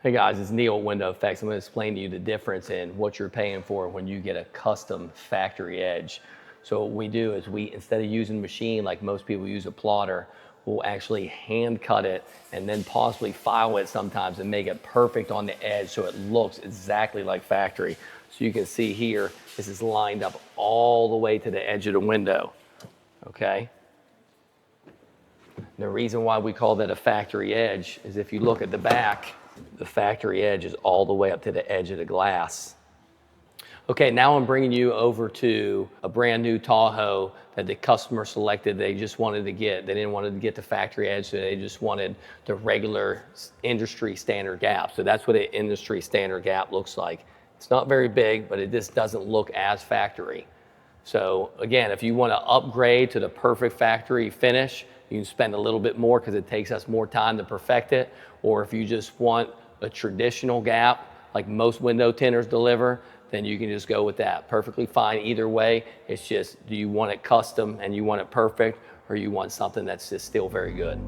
Hey guys, it's Neil at WindowEffects. I'm going to explain to you the difference in what you're paying for when you get a custom factory edge. So what we do is instead of using a machine like most people use a plotter, we'll actually hand cut it and then possibly file it sometimes and make it perfect on the edge so it looks exactly like factory. So you can see here, this is lined up all the way to the edge of the window, okay? The reason why we call that a factory edge is if you look at the back, the factory edge is all the way up to the edge of the glass. Okay, now I'm bringing you over to a brand new Tahoe that the customer selected. They just wanted to get, they didn't want to get the factory edge, so they just wanted the regular industry standard gap. So that's what an industry standard gap looks like. It's not very big, but it just doesn't look as factory. So again, if you want to upgrade to the perfect factory finish, you can spend a little bit more because it takes us more time to perfect it. Or if you just want a traditional gap, like most window tinters deliver, then you can just go with that. Perfectly fine either way. It's just, do you want it custom and you want it perfect, or you want something that's just still very good?